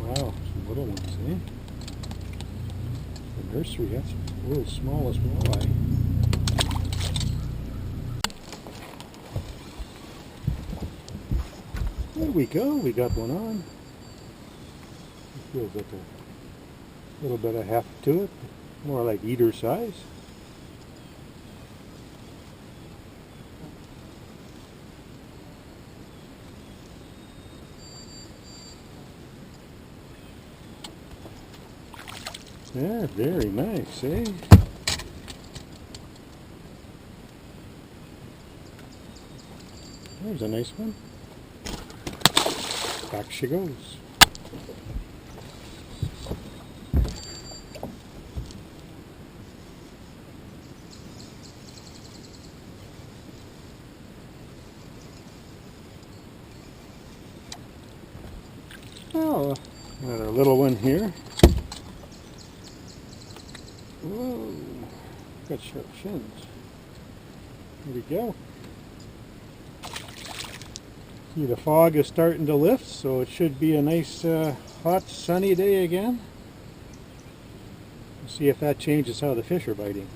Wow, some little ones, eh? The nursery, that's the world's smallest walleye. There we go, we got one on. It feels like a little bit of heft to it, more like eater size. Yeah, very nice, eh? There's a nice one. Back she goes. Oh, another little one here. Whoa, got sharp shins. Here we go. See, the fog is starting to lift, so it should be a nice hot sunny day again. We'll see if that changes how the fish are biting.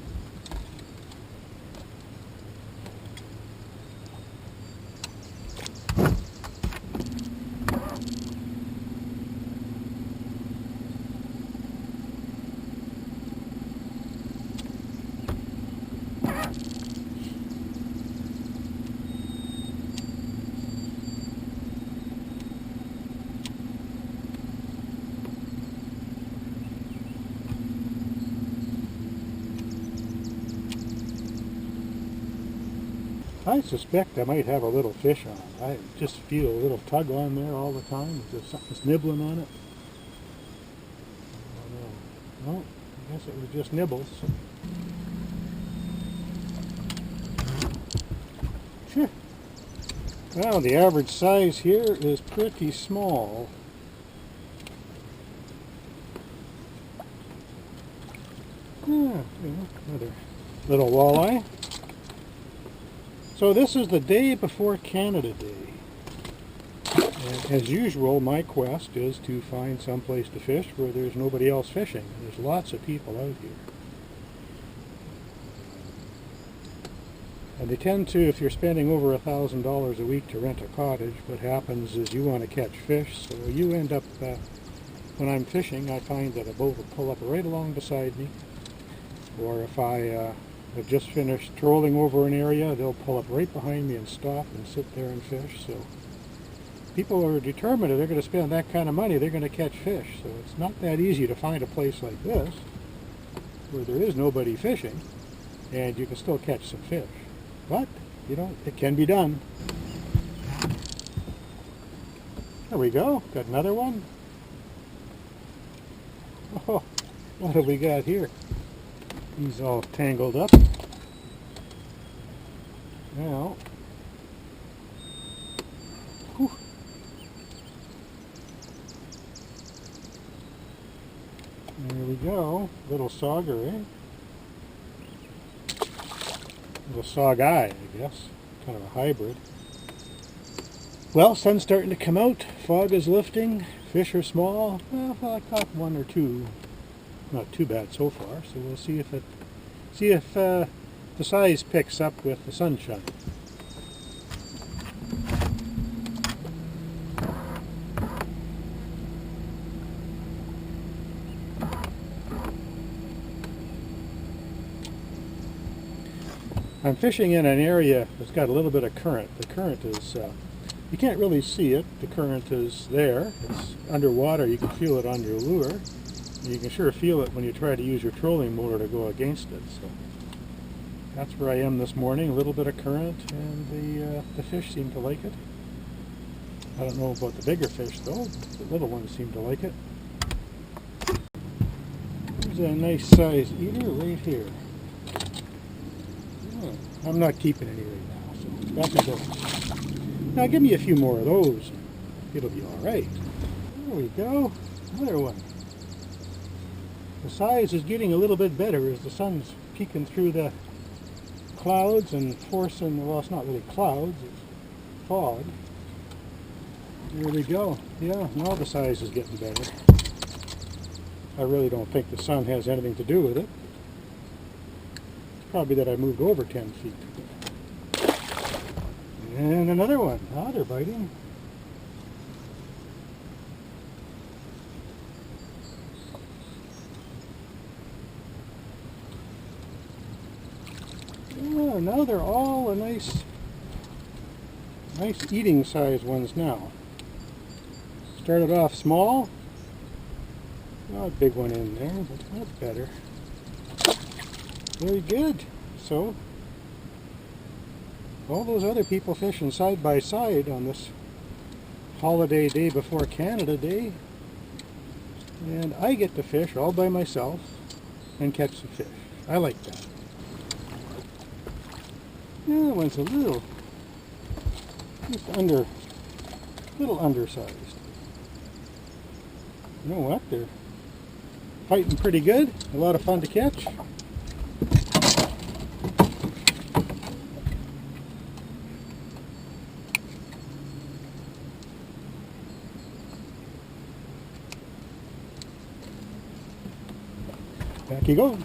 I suspect I might have a little fish on it. I just feel a little tug on there all the time. Is there something's nibbling on it? I don't know. No, I guess it was just nibbles. Sure. Well, the average size here is pretty small. Yeah, another little walleye. So this is the day before Canada Day. And as usual, my quest is to find some place to fish where there's nobody else fishing. There's lots of people out here. And they tend to, if you're spending over $1,000 a week to rent a cottage, what happens is you want to catch fish, so you end up, when I'm fishing, I find that a boat will pull up right along beside me. Or if I have just finished trolling over an area, they'll pull up right behind me and stop and sit there and fish. So people are determined if they're going to spend that kind of money, they're going to catch fish. So it's not that easy to find a place like this where there is nobody fishing and you can still catch some fish. But, you know, it can be done. There we go. Got another one. Oh, what have we got here? He's all tangled up. Now, whew. There we go. Little sauger, eh? Little sog-eye, I guess. Kind of a hybrid. Well, sun's starting to come out. Fog is lifting. Fish are small. Well, I caught one or two. Not too bad so far, so we'll see if the size picks up with the sunshine. I'm fishing in an area that's got a little bit of current. The current is, you can't really see it. The current is there. It's underwater. You can feel it on your lure. You can sure feel it when you try to use your trolling motor to go against it. So that's where I am this morning. A little bit of current, and the fish seem to like it. I don't know about the bigger fish though. The little ones seem to like it. There's a nice size eater right here. Oh, I'm not keeping any right now, so that's a difference. Now give me a few more of those. It'll be all right. There we go. Another one. The size is getting a little bit better as the sun's peeking through the clouds and forcing, well, it's not really clouds, it's fog. There we go. Yeah, now the size is getting better. I really don't think the sun has anything to do with it. It's probably that I moved over 10 feet. And another one. Ah, they're biting. Oh, now they're all a nice eating size ones now. Started off small. Not a big one in there, but that's better. Very good. So, all those other people fishing side by side on this holiday day before Canada Day, and I get to fish all by myself and catch the fish. I like that. Yeah, that one's a little undersized. You know what? They're fighting pretty good. A lot of fun to catch. Back he goes.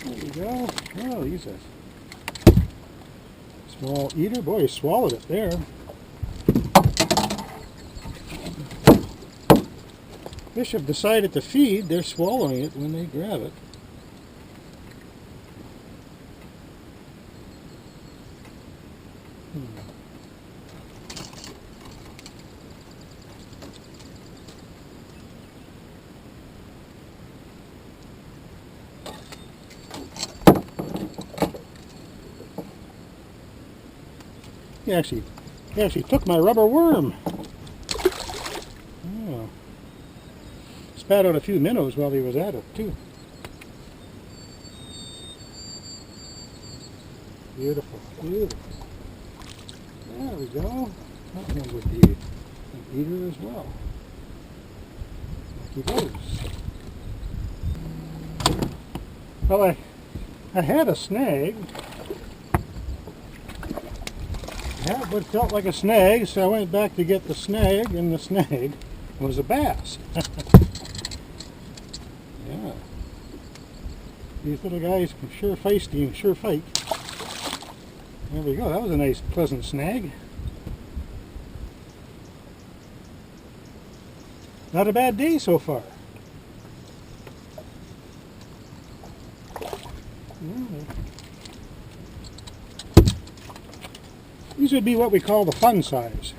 There we go. Oh, he's a small eater. Boy, he swallowed it there. Fish have decided to feed. They're swallowing it when they grab it. He actually took my rubber worm. Oh. Spat out a few minnows while he was at it, too. Beautiful, beautiful. There we go. That one would be an eater as well. Back he goes. Well, I had a snag. Yeah, but it felt like a snag, so I went back to get the snag, and the snag was a bass. Yeah. These little guys can sure feisty and sure fight. There we go. That was a nice, pleasant snag. Not a bad day so far. Yeah. These would be what we call the fun size.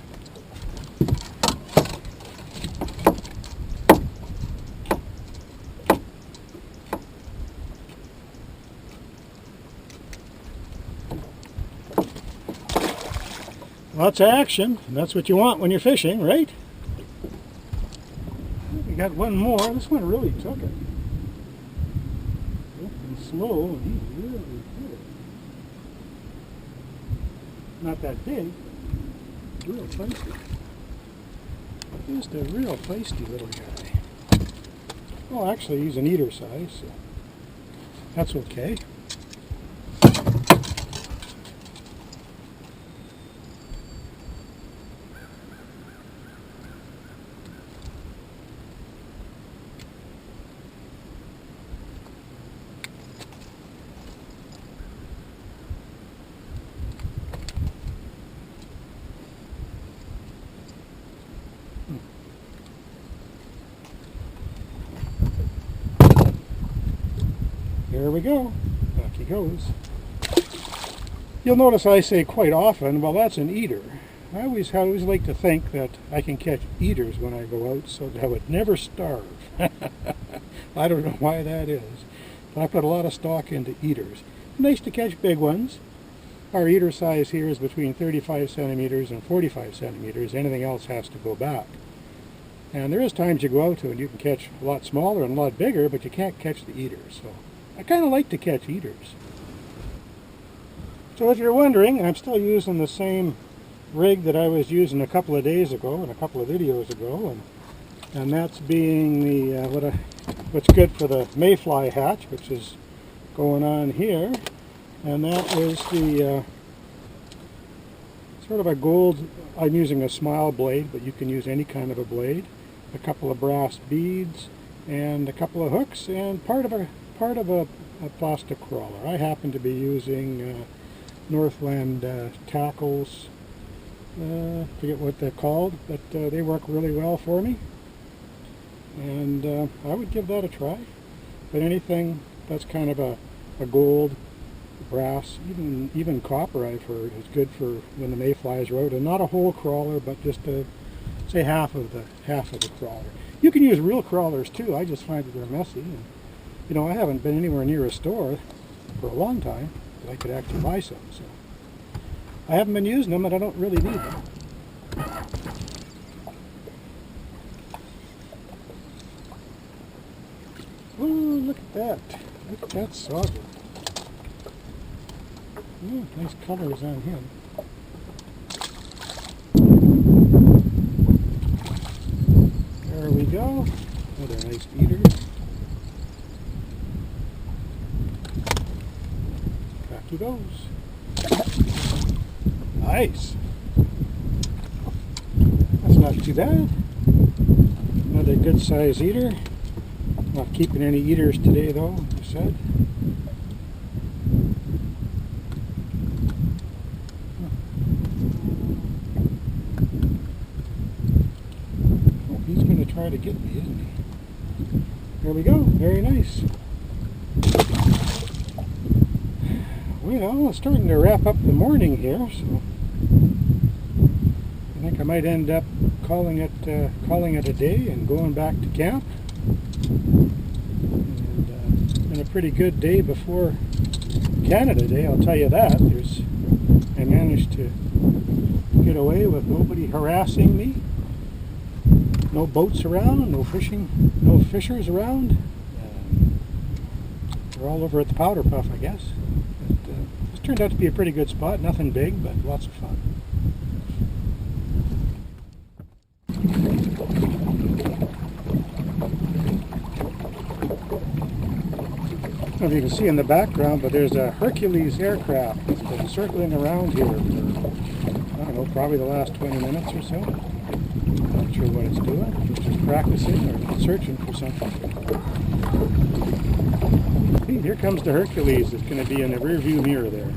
Lots of action, and that's what you want when you're fishing, right? We got one more. This one really took it. Looking slow, and he really did it. Not that big. Real feisty. Just a real feisty little guy. Oh, actually, he's an eater size, so that's okay. There we go. Back he goes. You'll notice I say quite often, well, that's an eater. I always like to think that I can catch eaters when I go out so that I would never starve. I don't know why that is. But I put a lot of stock into eaters. Nice to catch big ones. Our eater size here is between 35 centimeters and 45 centimeters. Anything else has to go back. And there is times you go out to and you can catch a lot smaller and a lot bigger, but you can't catch the eaters. So I kind of like to catch eaters. So if you're wondering, I'm still using the same rig that I was using a couple of days ago and a couple of videos ago, and that's being the what's good for the mayfly hatch, which is going on here. And that is the sort of a gold. I'm using a smile blade, but you can use any kind of a blade. A couple of brass beads and a couple of hooks and part of a plastic crawler. I happen to be using Northland tackles. Forget what they're called, but they work really well for me. And I would give that a try. But anything that's kind of a gold, brass, even copper, I've heard, is good for when the mayflies are out. And not a whole crawler, but just say half of the crawler. You can use real crawlers too. I just find that they're messy. And, you know, I haven't been anywhere near a store for a long time that I could actually buy some. So I haven't been using them, and I don't really need them. Oh, look at that. Look at that sauger. Oh, nice colors on him. There we go. Another nice eater. Back he goes. Nice. That's not too bad. Another good size eater. Not keeping any eaters today though, you said. Oh, he's going to try to get me, isn't he? There we go. Very nice. Well, it's starting to wrap up the morning here, so I think I might end up calling it a day and going back to camp. And it's been a pretty good day before Canada Day, I'll tell you that. I managed to get away with nobody harassing me, no boats around, no fishers around. We're all over at the Powder Puff, I guess. But this turned out to be a pretty good spot. Nothing big, but lots of fun. I don't know if you can see in the background, but there's a Hercules aircraft that's been circling around here for, I don't know, probably the last 20 minutes or so. Not sure what it's doing. It's just practicing or searching for something. Hey, here comes the Hercules. It's going to be in the rear view mirror there.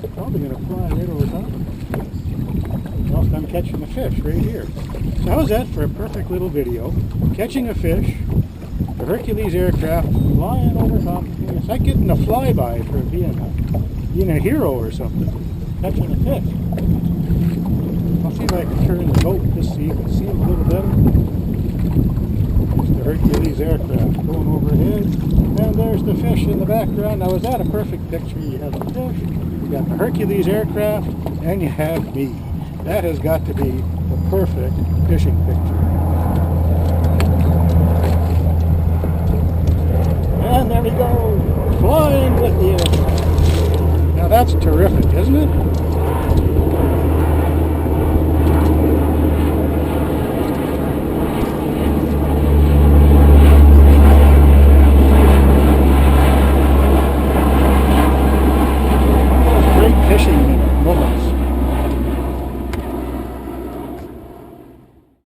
It's probably going to fly right over top of it. Whilst I'm catching a fish right here. So how's that for a perfect little video? Catching a fish. The Hercules aircraft flying over top of me. It's like getting a flyby for being a hero or something. Catching a fish. I'll see if I can turn the boat just so you can see it a little better. There's the Hercules aircraft going overhead. And there's the fish in the background. Now is that a perfect picture? You have the fish, you got the Hercules aircraft, and you have me. That has got to be the perfect fishing picture.